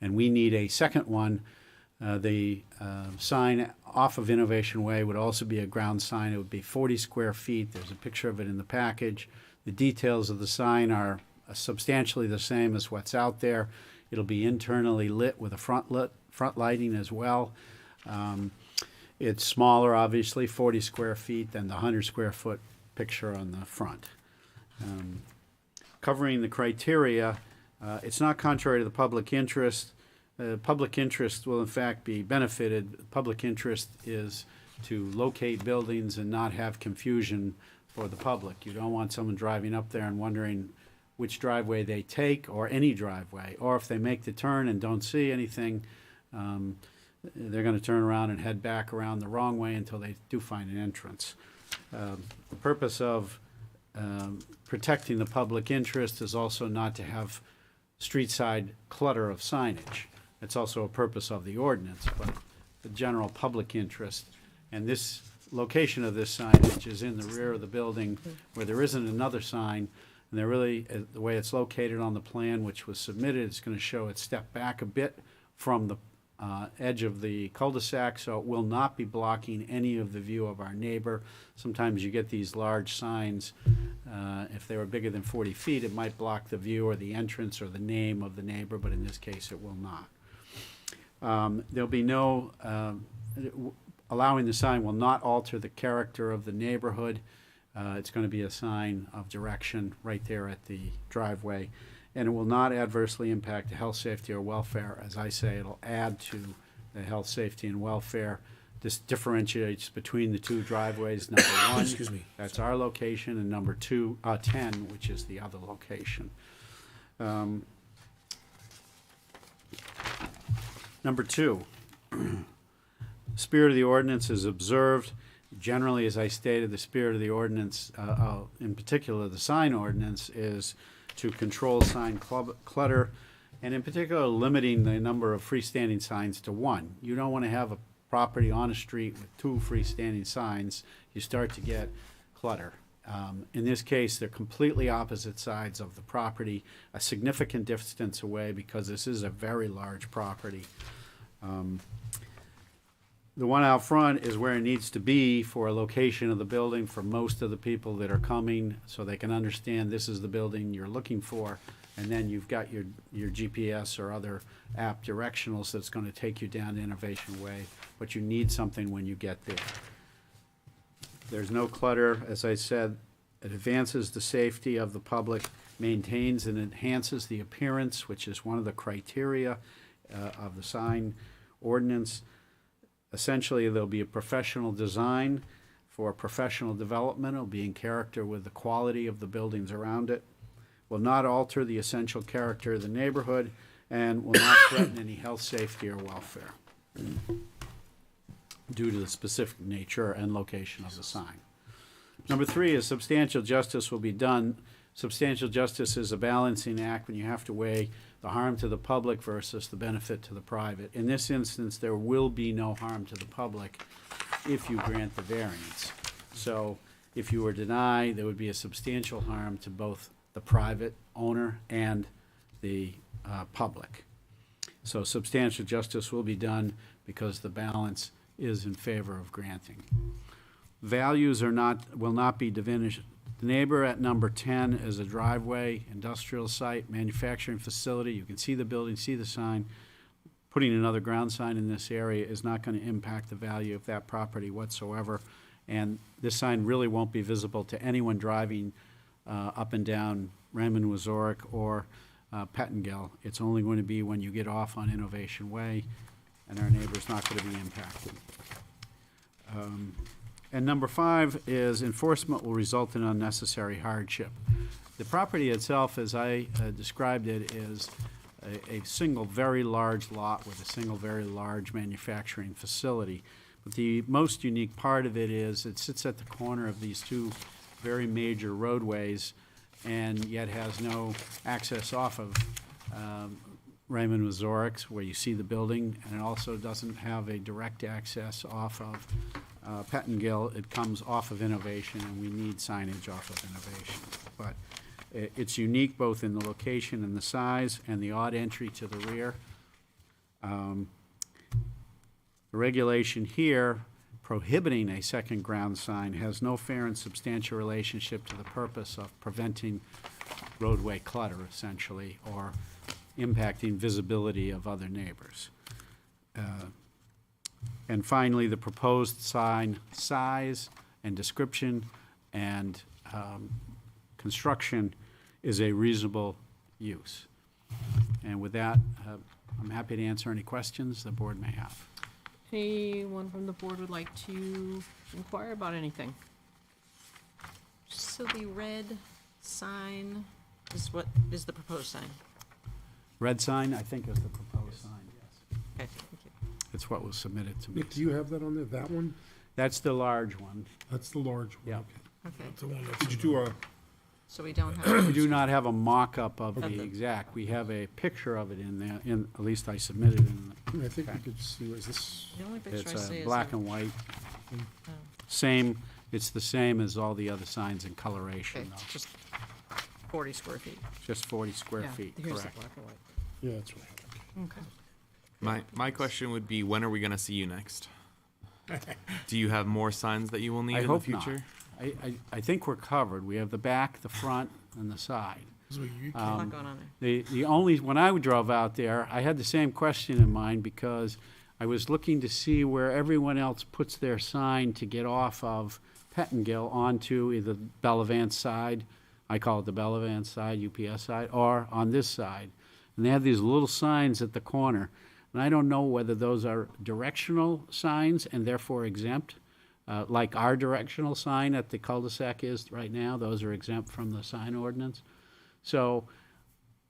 And we need a second one. The sign off of Innovation Way would also be a ground sign. It would be 40 square feet. There's a picture of it in the package. The details of the sign are substantially the same as what's out there. It'll be internally lit with a front lighting as well. It's smaller, obviously, 40 square feet than the 100 square foot picture on the front. Covering the criteria, it's not contrary to the public interest. Public interest will in fact be benefited. Public interest is to locate buildings and not have confusion for the public. You don't want someone driving up there and wondering which driveway they take, or any driveway, or if they make the turn and don't see anything, they're going to turn around and head back around the wrong way until they do find an entrance. The purpose of protecting the public interest is also not to have street side clutter of signage. It's also a purpose of the ordinance, but the general public interest. And this location of this signage is in the rear of the building where there isn't another sign. And they're really, the way it's located on the plan which was submitted, it's going to show it step back a bit from the edge of the cul-de-sac, so it will not be blocking any of the view of our neighbor. Sometimes you get these large signs. If they were bigger than 40 feet, it might block the view or the entrance or the name of the neighbor, but in this case, it will not. There'll be no, allowing the sign will not alter the character of the neighborhood. It's going to be a sign of direction right there at the driveway. And it will not adversely impact the health, safety, or welfare. As I say, it'll add to the health, safety, and welfare. This differentiates between the two driveways. Number one, Excuse me. that's our location, and number 10, which is the other location. Number 2, spirit of the ordinance is observed. Generally, as I stated, the spirit of the ordinance, in particular the sign ordinance, is to control sign clutter, and in particular limiting the number of freestanding signs to 1. You don't want to have a property on a street with 2 freestanding signs. You start to get clutter. In this case, they're completely opposite sides of the property, a significant distance away because this is a very large property. The one out front is where it needs to be for a location of the building for most of the people that are coming, so they can understand this is the building you're looking for. And then you've got your GPS or other app directionals that's going to take you down Innovation Way, but you need something when you get there. There's no clutter. As I said, it advances the safety of the public, maintains and enhances the appearance, which is one of the criteria of the sign ordinance. Essentially, there'll be a professional design for professional development. It'll be in character with the quality of the buildings around it. Will not alter the essential character of the neighborhood, and will not threaten any health, safety, or welfare due to the specific nature and location of the sign. Number 3 is substantial justice will be done. Substantial justice is a balancing act when you have to weigh the harm to the public versus the benefit to the private. In this instance, there will be no harm to the public if you grant the variance. So if you were denied, there would be a substantial harm to both the private owner and the public. So substantial justice will be done because the balance is in favor of granting. Values will not be diminished. The neighbor at number 10 is a driveway, industrial site, manufacturing facility. You can see the building, see the sign. Putting another ground sign in this area is not going to impact the value of that property whatsoever. And this sign really won't be visible to anyone driving up and down Raymond Wazorek or Pettingill. It's only going to be when you get off on Innovation Way, and our neighbor's not going to be impacted. And number 5 is enforcement will result in unnecessary hardship. The property itself, as I described it, is a single very large lot with a single very large manufacturing facility. But the most unique part of it is it sits at the corner of these two very major roadways and yet has no access off of Raymond Wazorek, where you see the building, and it also doesn't have a direct access off of Pettingill. It comes off of Innovation, and we need signage off of Innovation. But it's unique both in the location and the size and the odd entry to the rear. The regulation here prohibiting a second ground sign has no fair and substantial relationship to the purpose of preventing roadway clutter, essentially, or impacting visibility of other neighbors. And finally, the proposed sign size and description and construction is a reasonable use. And with that, I'm happy to answer any questions the board may have. Anyone from the board would like to inquire about anything? So the red sign is what is the proposed sign? Red sign, I think, is the proposed sign, yes. Okay, thank you. It's what was submitted to me. Nick, do you have that on there, that one? That's the large one. That's the large one. Yeah. Okay. Okay, The one that's Did you do a, so we don't have, We do not have a mock-up of Okay. the exact. We have a picture of it in there, at least I submitted in. I think we Okay. could see, is this, the only picture I It's see is. black a- and white. oh, Same, it's the same as all the other signs in Okay, coloration, though. just 40 square feet. Just 40 square Yeah, feet, here's the correct. black and white. yeah, that's right. Okay. My question would be, when are we gonna see you next? Do you have more signs that you will need I in the hope not. future? I think we're covered. We have the back, the front, and the side. So you A lot Um, going on there. The only, when I drove out there, I had the same question in mind because I was looking to see where everyone else puts their sign to get off of Pettingill onto either Bellavance side, I call it the Bellavance side, UPS side, or on this side. And they have these little signs at the corner. And I don't know whether those are directional signs and therefore exempt, like our directional sign at the cul-de-sac is right now. Those are exempt from the sign ordinance. So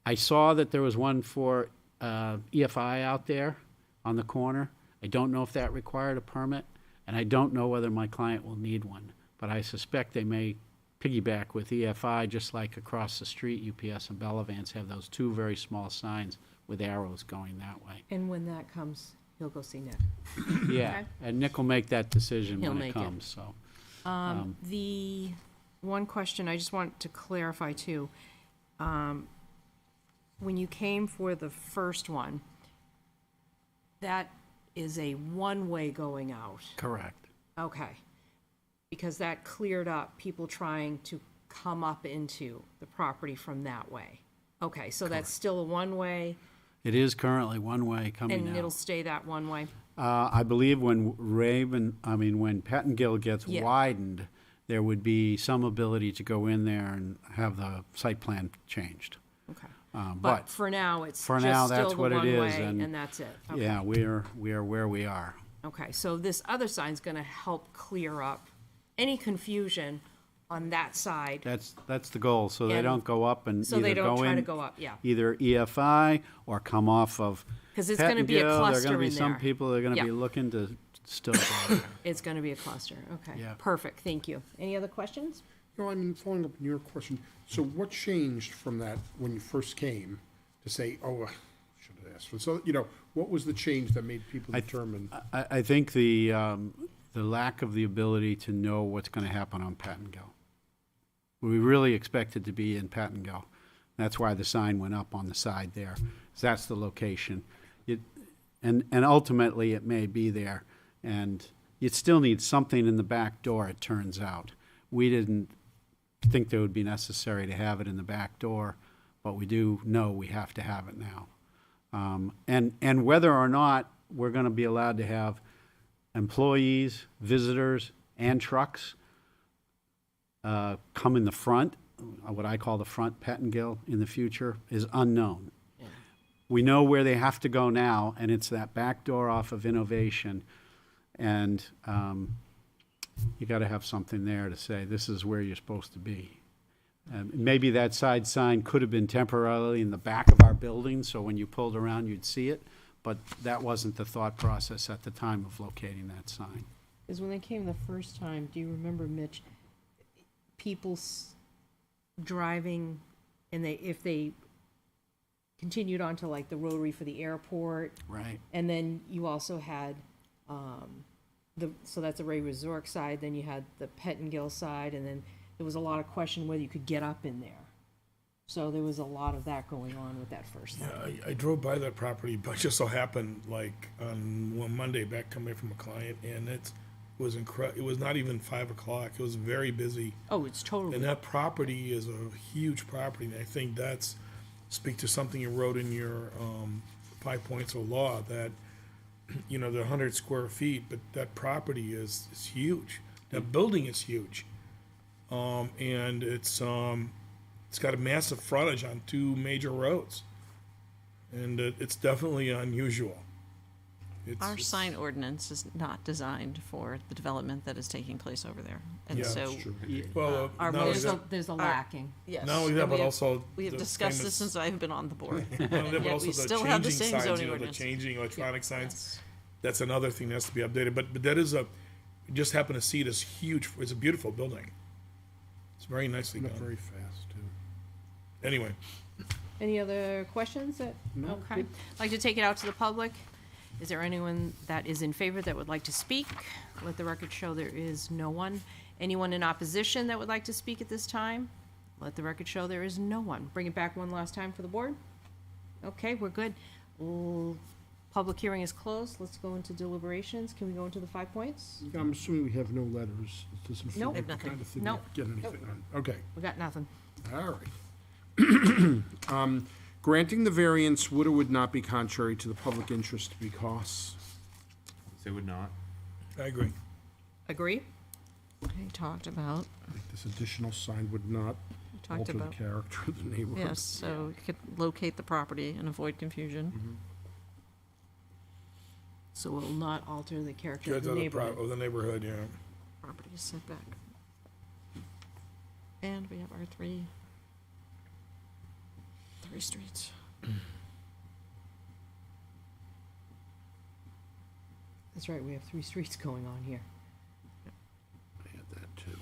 I saw that there was one for EFI out there on the corner. I don't know if that required a permit, and I don't know whether my client will need one. But I suspect they may piggyback with EFI, just like across the street, UPS and Bellavance have those two very small signs with arrows going that way. And when that comes, he'll go see Nick. Yeah, Okay. and Nick will make that decision He'll when make it it. comes, so. The one question I just want to clarify too, when you came for the first one, that is a one-way going out. Correct. Okay. Because that cleared up people trying to come up into the property from that way. Okay, so that's still a one-way, It is currently one-way coming and it'll out. stay that one-way? I believe when when Pettingill gets Yeah. widened, there would be some ability to go in there and have the site plan changed. Okay. But, But for now, it's for now, just that's still what the it is, one-way, and- and that's it? Okay. yeah, we are where we are. Okay, so this other sign's gonna help clear up any confusion on that side, That's the goal, so they And- don't go up and so they either don't go try to in, go up, yeah. either EFI or come off of 'Cause it's gonna be a Pettingill. There are cluster gonna be in some there. people that are gonna Yeah. be looking to still go there. It's gonna be a cluster, okay. Yeah. Perfect, thank you. Any other questions? No, I mean, following up on your question, so what changed from that when you first came to say, oh, I should have asked for, so, what was the change that made people determine? I think the lack of the ability to know what's gonna happen on Pettingill. We really expected to be in Pettingill. That's why the sign went up on the side there. 'Cause that's the location. And ultimately, it may be there. And you'd still need something in the back door, it turns out. We didn't think that would be necessary to have it in the back door, but we do know we have to have it now. And whether or not we're gonna be allowed to have employees, visitors, and trucks come in the front, what I call the front Pettingill in the future, is unknown. We know where they have to go now, and it's that back door off of Innovation. And you gotta have something there to say, this is where you're supposed to be. Maybe that side sign could have been temporarily in the back of our building, so when you pulled around, you'd see it, but that wasn't the thought process at the time of locating that sign. Is when they came the first time, do you remember, Mitch, people driving, and if they continued onto like the rotary for the airport, Right. and then you also had, so that's the Ray Resort side, then you had the Pettingill side, and then there was a lot of question whether you could get up in there. So there was a lot of that going on with that first Yeah, time. I drove by that property, but just so happened, like, on one Monday, back coming from a client, and it was it was not even 5 o'clock, it was very busy. Oh, it's totally, And that property is a huge property, and I think that's, speak to something you wrote in your 5 points of law, that, you know, the 100 square feet, but that property is huge. That building is huge. And it's got a massive frontage on 2 major roads. And it's definitely unusual. Our sign ordinance is not designed for the development that is taking place over there. And Yeah, so, that's true. Well, our not only most- that, there's a lacking. yes. not only that, and we but have- also. We have the discussed this famous- since I've been on the board. Not only that, but yet also we the still have the changing same signs, zoning you know, the ordinance. changing electronic signs. Yes. That's another thing that has to be updated, but that is just happen to see this huge, it's a beautiful building. It's very nicely Not done. very fast, too. Anyway, Any other questions okay. I'd like to take it out to the public. Is there anyone that is in favor that would like to speak? Let the record show there is no one. Anyone in opposition that would like to speak at this time? Let the record show there is no one. Bring it back one last time for the board. Okay, we're good. Public hearing is closed. Let's go into deliberations. Can we go into the 5 points? I'm assuming we have no letters. It doesn't feel Nope. like the Nothing. kind of thing Nope. you get anything on. Okay, We got nothing. all right. Granting the variance would or would not be contrary to the public interest because, They would not. I agree. Agree? We talked about, this additional sign would not we talked alter the about, character of the neighborhood. yes, so you could locate the property and avoid confusion. So it will not alter the character of Goods the of the neighborhood. of the neighborhood, yeah. Property is set back. And we have our three streets. That's right, we have 3 streets going on here. I had that too.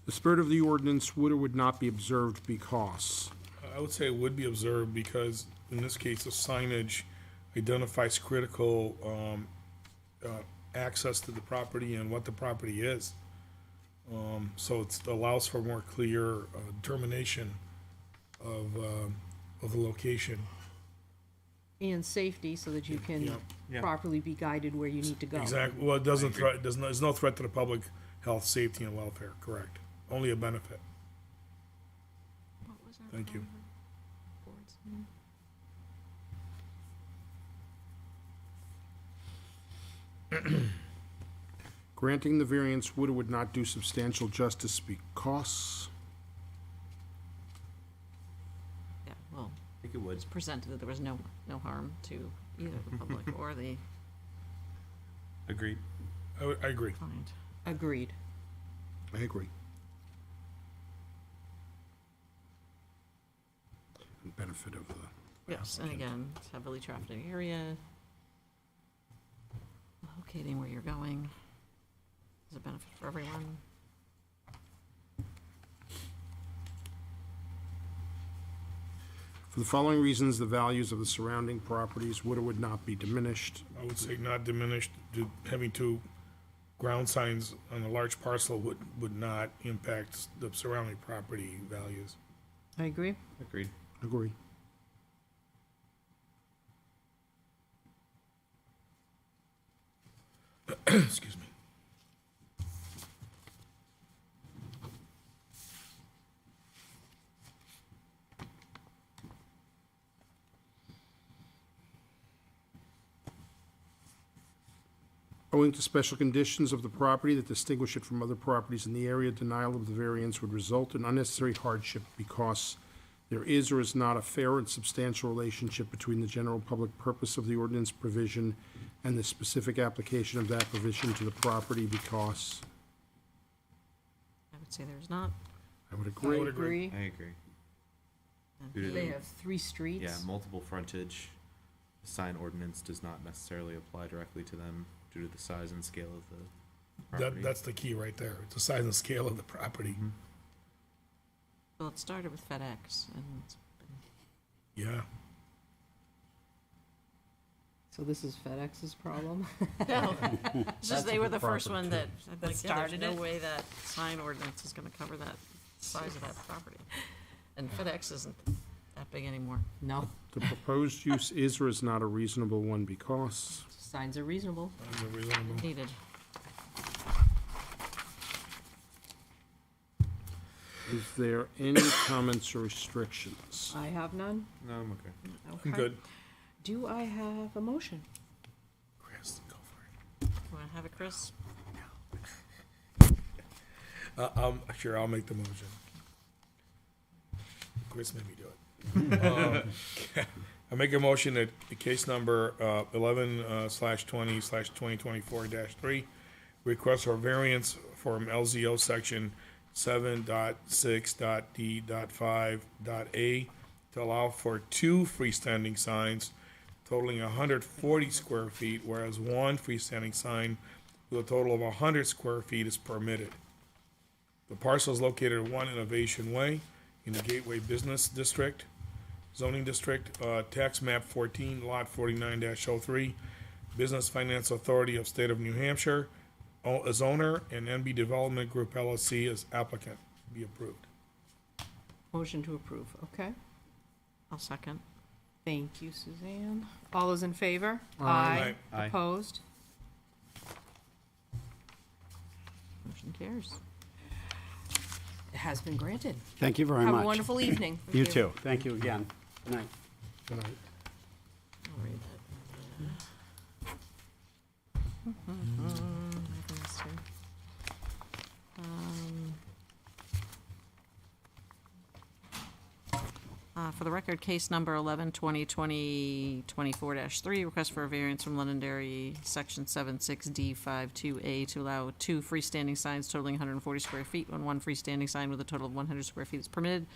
The spirit of the ordinance would or would not be observed because. I would say it would be observed because in this case, the signage identifies critical access to the property and what the property is. So it allows for more clear determination of the location. And safety, so that you can Yeah. properly be guided where you need to go. Exactly, well, it doesn't there's no threat to the public health, safety, and welfare, correct? Only a benefit. What was our Thank you. board's name? Granting the variance would or would not do substantial justice because. Yeah, well, I think it would. it's presented that there was no harm to either the public or the Agreed. I agree. client. Agreed. I agree. Benefit of the. Yes, and again, it's heavily trafficked area. Locating where you're going is a benefit for everyone. For the following reasons, the values of the surrounding properties would or would not be diminished. I would say not diminished, having 2 ground signs on a large parcel would not impact the surrounding property values. I agree. Agreed. Agree. Excuse me. Owing to special conditions of the property that distinguish it from other properties in the area, denial of the variance would result in unnecessary hardship because there is or is not a fair and substantial relationship between the general public purpose of the ordinance provision and the specific application of that provision to the property because, I would say there's not. I would I agree. would agree. I agree. And Due to They the- have 3 streets. Yeah, multiple frontage. The sign ordinance does not necessarily apply directly to them due to the size and scale of the property. That's the key right there. It's the size and scale of the property. Well, it started with FedEx, and it's been Yeah. So this is FedEx's problem? no. It's just they were the first property, one that, That like, yeah, started there's it? no way that sign ordinance is gonna cover that size of that property. And FedEx isn't that big anymore. No, The proposed use is or is not a reasonable one because, signs are reasonable. Needed. is there any comments or restrictions? I have none. No, I'm okay. Okay. Good. Do I have a motion? Chris, go for it. You wanna have it, Chris? Sure, I'll make the motion. Chris made me do it. I make a motion that the case number 11/20/2024-3, request for variance from LZO section 7.6.d.5.a to allow for 2 freestanding signs totaling 140 square feet, whereas 1 freestanding sign with a total of 100 square feet is permitted. The parcel is located at 1 Innovation Way in the Gateway Business District, zoning district, tax map 14, lot 49-03, Business Finance Authority of State of New Hampshire as owner, and NB Development Group LLC as applicant. Be approved. Motion to approve, okay. I'll second. Thank you, Suzanne. All those in favor? Aye. Aye. Opposed? Motion carries. It has been granted. Thank you very much. Have a wonderful evening. You too. Thank you again. Good night. Good night. I'll read that. I think it's two. For the record, case number 11/20/2024-3, request for a variance from Londonderry, section 76D52A to allow 2 freestanding signs totaling 140 square feet when 1 freestanding sign with a total of 100 square feet is permitted,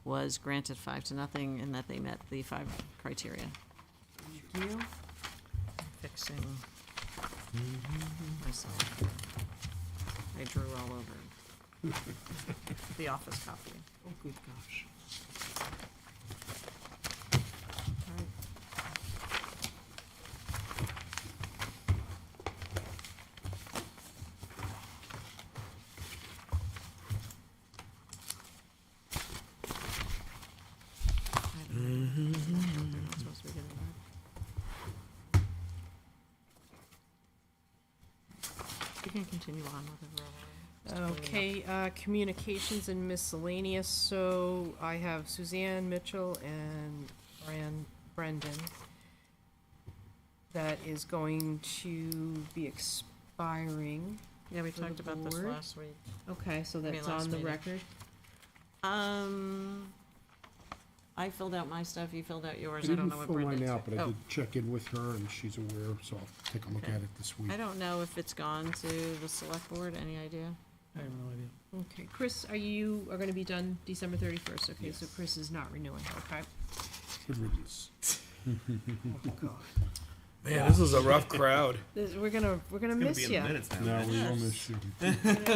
was granted 5-0, and that they met the 5 criteria. Thank you. Fixing myself. I drew all over it. The office copy. Oh, good gosh. Supposed to be getting that. You can continue on with it. Okay, communications and miscellaneous, so I have Suzanne Mitchell and Brendan that is going to be expiring. Yeah, we For the talked about this board. last week. Okay, so mean, that's last on the meeting. record. I filled out my stuff, you filled out yours, I don't know what Brendan fill did. mine out, but I Oh, did check in with her, and she's aware, so I'll take a look Okay. at it this week. I don't know if it's gone to the select board, any idea? I have no idea. Okay, Chris, you are gonna be done December 31st, okay, so Yes. Chris is not renewing, okay? Good riddance. Man, this is a rough crowd. We're gonna It's gonna miss be in the you. minutes now. No, we will miss you.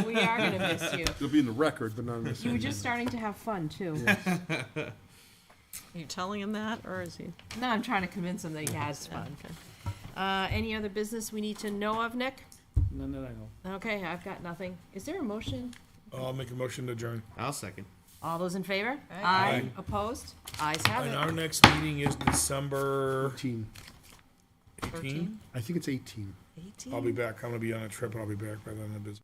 We are gonna miss you. You'll be in the record, but not in this. You were just starting to have fun, too. Are you telling him that, or is he? No, I'm trying to convince him that he has fun. Okay. Any other business we need to know of, Nick? None that I know. Okay, I've got nothing. Is there a motion? I'll make a motion to adjourn. I'll second. All those in favor? Aye. Opposed? Ayes have And it. our next meeting is December 18. 18. I think it's 18. 18? I'll be back. I'm gonna be on a trip, and I'll be back by then. I'm busy.